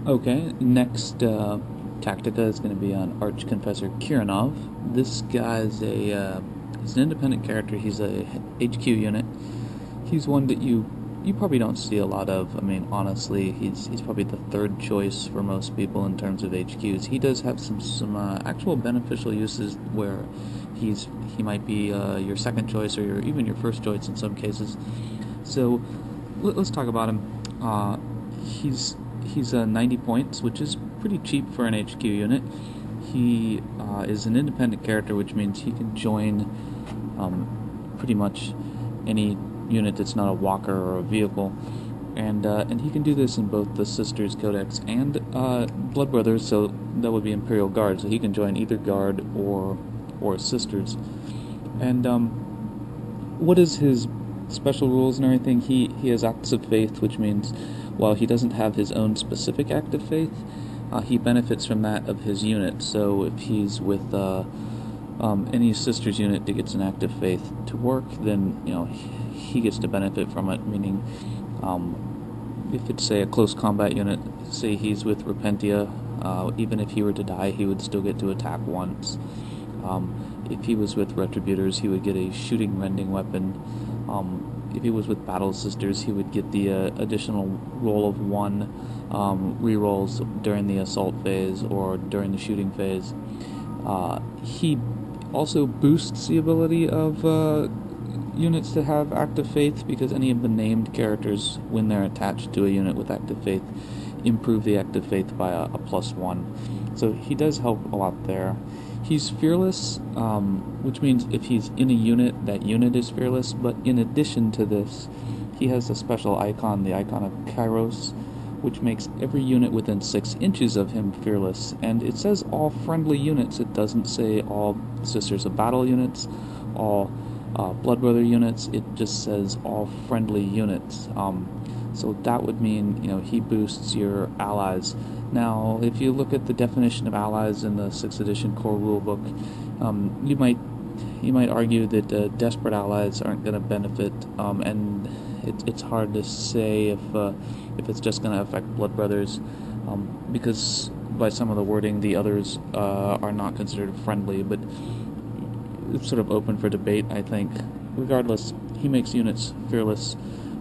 Okay, next Tactica is going to be on Arch-Confessor Kyrinov. This guy's he's an independent character. He's a HQ unit. He's one that you probably don't see a lot of. I mean, honestly, he's probably the third choice for most people in terms of HQs. He does have some actual beneficial uses where he might be your second choice or even your first choice in some cases. So let's talk about him. He's 90 points, which is pretty cheap for an HQ unit. He is an independent character, which means he can join pretty much any unit that's not a walker or a vehicle, and he can do this in both the Sisters Codex and Blood Brothers. So that would be Imperial Guard. So he can join either Guard or Sisters. And what is his special rules and everything? He has Acts of Faith, which means while he doesn't have his own specific act of faith, he benefits from that of his unit. So if he's with any Sisters unit that gets an act of faith to work, then he gets to benefit from it. Meaning, if it's say a close combat unit, say he's with Repentia, even if he were to die, he would still get to attack once. If he was with Retributors, he would get a shooting rending weapon. If he was with Battle Sisters, he would get the additional roll of 1 rerolls during the assault phase or during the shooting phase. He also boosts the ability of units to have active faith, because any of the named characters, when they're attached to a unit with active faith, improve the active faith by a +1. So he does help a lot there. He's fearless, which means if he's in a unit, that unit is fearless, but in addition to this, he has a special icon, the icon of Kairos, which makes every unit within 6 inches of him fearless. And it says all friendly units. It doesn't say all Sisters of Battle units, all Blood Brother units. It just says all friendly units. So that would mean, he boosts your allies. Now, if you look at the definition of allies in the 6th edition core rulebook, you might argue that desperate allies aren't going to benefit, and it's hard to say if it's just going to affect Blood Brothers, because by some of the wording, the others are not considered friendly, but it's sort of open for debate, I think. Regardless, he makes units fearless,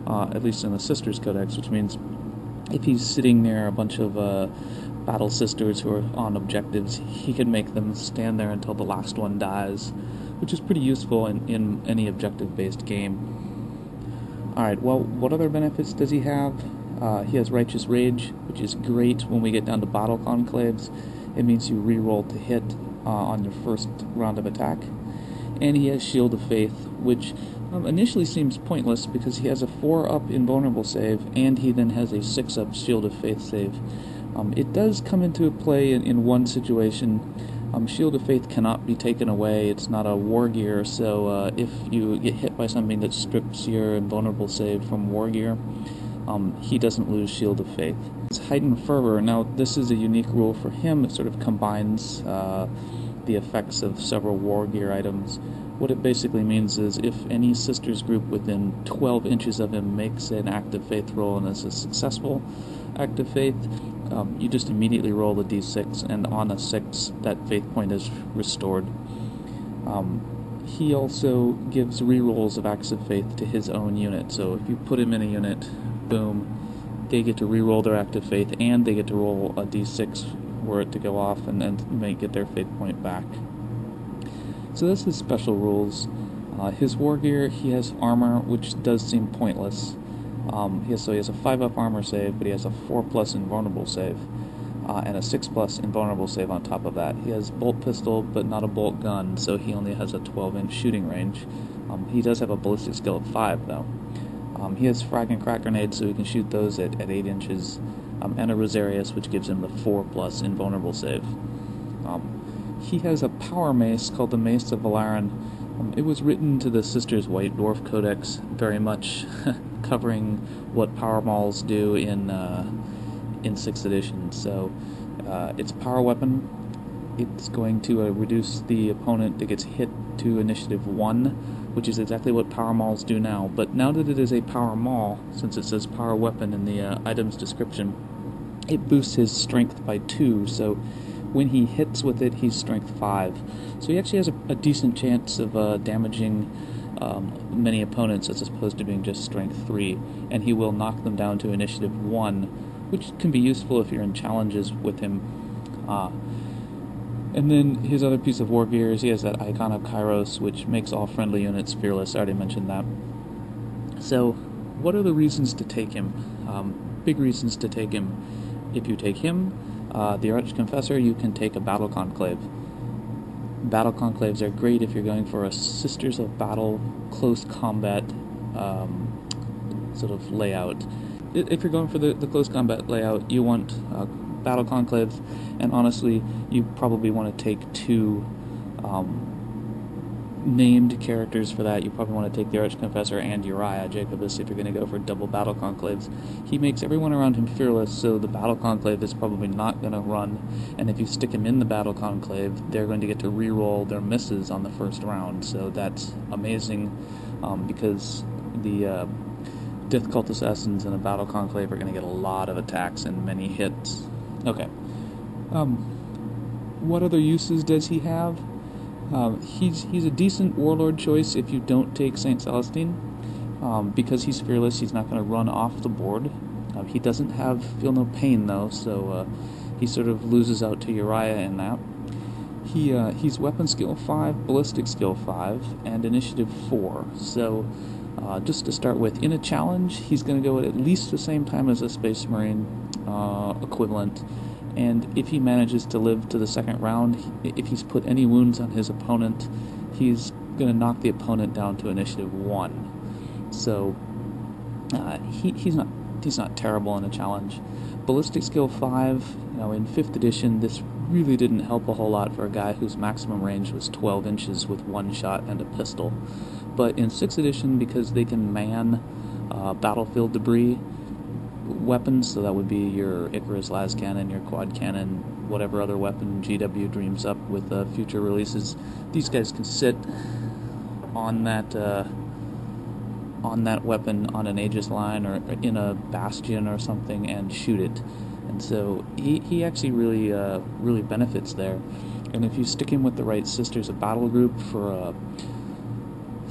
at least in the Sisters Codex, which means if he's sitting near a bunch of Battle Sisters who are on objectives, he can make them stand there until the last one dies, which is pretty useful in any objective-based game. Alright, well, what other benefits does he have? He has Righteous Rage, which is great when we get down to Battle Conclaves. It means you reroll to hit on your first round of attack. And he has Shield of Faith, which initially seems pointless because he has a 4-up invulnerable save, and he then has a 6-up Shield of Faith save. It does come into play in one situation. Shield of Faith cannot be taken away. It's not a war gear, so if you get hit by something that strips your invulnerable save from war gear, he doesn't lose Shield of Faith. It's Heightened Fervor. Now, this is a unique rule for him. It sort of combines the effects of several war gear items. What it basically means is if any Sisters group within 12 inches of him makes an active faith roll and is a successful active faith, you just immediately roll the d6, and on a 6, that faith point is restored. He also gives rerolls of acts of faith to his own unit, so if you put him in a unit, boom, they get to reroll their active faith, and they get to roll a d6 were it to go off, and then you may get their faith point back. So that's his special rules. His war gear, he has armor, which does seem pointless. He has a 5-up armor save, but he has a 4+ invulnerable save, and a 6+ invulnerable save on top of that. He has bolt pistol, but not a bolt gun, so he only has a 12-inch shooting range. He does have a ballistic skill of 5, though. He has frag and crack grenades, so he can shoot those at 8 inches, and a Rosarius, which gives him the 4+ invulnerable save. He has a power mace called the Mace of Valarin. It was written to the Sisters White Dwarf Codex, very much covering what power mauls do in 6th edition. So it's a power weapon. It's going to reduce the opponent that gets hit to initiative 1, which is exactly what power mauls do now. But now that it is a power maul, since it says power weapon in the item's description, it boosts his strength by 2, so when he hits with it, he's strength 5. So he actually has a decent chance of damaging many opponents as opposed to being just strength 3, and he will knock them down to initiative 1, which can be useful if you're in challenges with him. And then his other piece of war gear is he has that icon of Kairos, which makes all friendly units fearless. I already mentioned that. So, what are the reasons to take him? Big reasons to take him. If you take him, the Arch-Confessor, you can take a Battle Conclave. Battle Conclaves are great if you're going for a Sisters of Battle close combat sort of layout. If you're going for the close combat layout, you want Battle Conclaves, and honestly, you probably want to take 2 named characters for that. You probably want to take the Arch-Confessor and Uriah Jacobus if you're going to go for double Battle Conclaves. He makes everyone around him fearless, so the Battle Conclave is probably not going to run, and if you stick him in the Battle Conclave, they're going to get to reroll their misses on the first round, so that's amazing, because the Death Cult Assassins in a Battle Conclave are going to get a lot of attacks and many hits. Okay. What other uses does he have? He's a decent warlord choice if you don't take St. Celestine. Because he's fearless, he's not going to run off the board. He doesn't feel no pain though, so he sort of loses out to Uriah in that. He's weapon skill 5, ballistic skill 5, and initiative 4. So just to start with, in a challenge, he's going to go at least the same time as a Space Marine equivalent. And if he manages to live to the second round, if he's put any wounds on his opponent, he's going to knock the opponent down to initiative 1. So he's not terrible in a challenge. Ballistic skill 5, in 5th edition, this really didn't help a whole lot for a guy whose maximum range was 12 inches with 1 shot and a pistol. But in 6th edition, because they can man battlefield debris weapons, so that would be your Icarus las cannon, your quad cannon, whatever other weapon GW dreams up with future releases, these guys can sit on that weapon on an Aegis line or in a bastion or something and shoot it. And so he actually really benefits there. And if you stick him with the right Sisters of Battle group for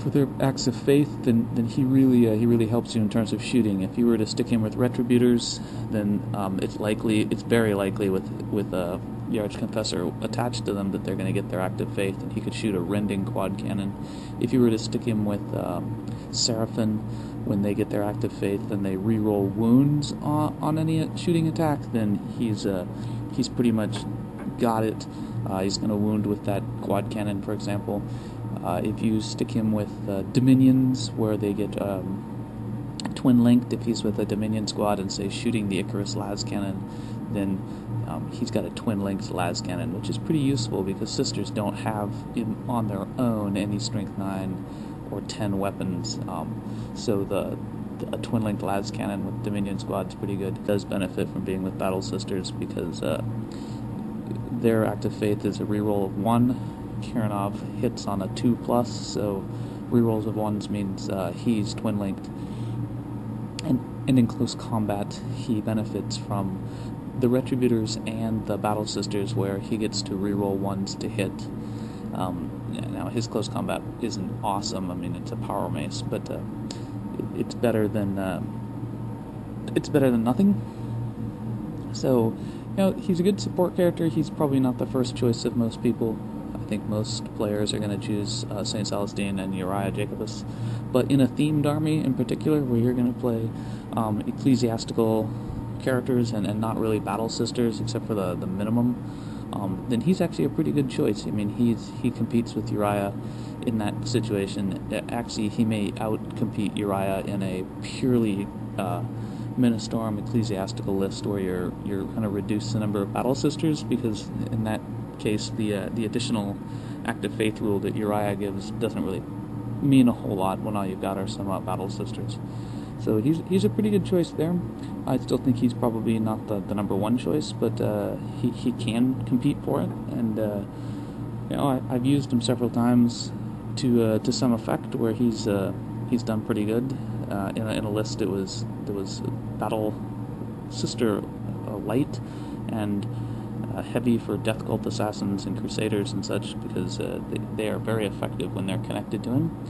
their acts of faith, then he really helps you in terms of shooting. If you were to stick him with Retributors, then it's very likely with the Arch-Confessor attached to them that they're going to get their active faith, and he could shoot a rending quad cannon. If you were to stick him with Seraphim, when they get their active faith, then they reroll wounds on any shooting attack, then he's pretty much got it. He's going to wound with that quad cannon, for example. If you stick him with Dominions, where they get twin-linked, if he's with a Dominion squad and, say, shooting the Icarus las cannon, then he's got a twin-linked las cannon, which is pretty useful because Sisters don't have, on their own, any Strength 9 or 10 weapons. So a twin-linked las cannon with Dominion squad is pretty good. It does benefit from being with Battle Sisters because their active faith is a reroll of 1. Kyrinov hits on a 2+, so rerolls of 1s means he's twin-linked. And in close combat, he benefits from the Retributors and the Battle Sisters, where he gets to reroll 1s to hit. Now, his close combat isn't awesome. I mean, it's a power mace, but it's better than nothing. So, he's a good support character. He's probably not the first choice of most people. I think most players are going to choose St. Celestine and Uriah Jacobus. But in a themed army in particular, where you're going to play ecclesiastical characters and not really Battle Sisters, except for the minimum, then he's actually a pretty good choice. I mean, he competes with Uriah in that situation. Actually, he may out-compete Uriah in a purely Ministorum ecclesiastical list where you're going to reduce the number of Battle Sisters, because in that case the additional active faith rule that Uriah gives doesn't really mean a whole lot when all you've got are some Battle Sisters. So he's a pretty good choice there. I still think he's probably not the number 1 choice, but he can compete for it, and I've used him several times to some effect where he's done pretty good. In a list there was Battle Sister light and heavy for Death Cult assassins and crusaders and such, because they are very effective when they're connected to him.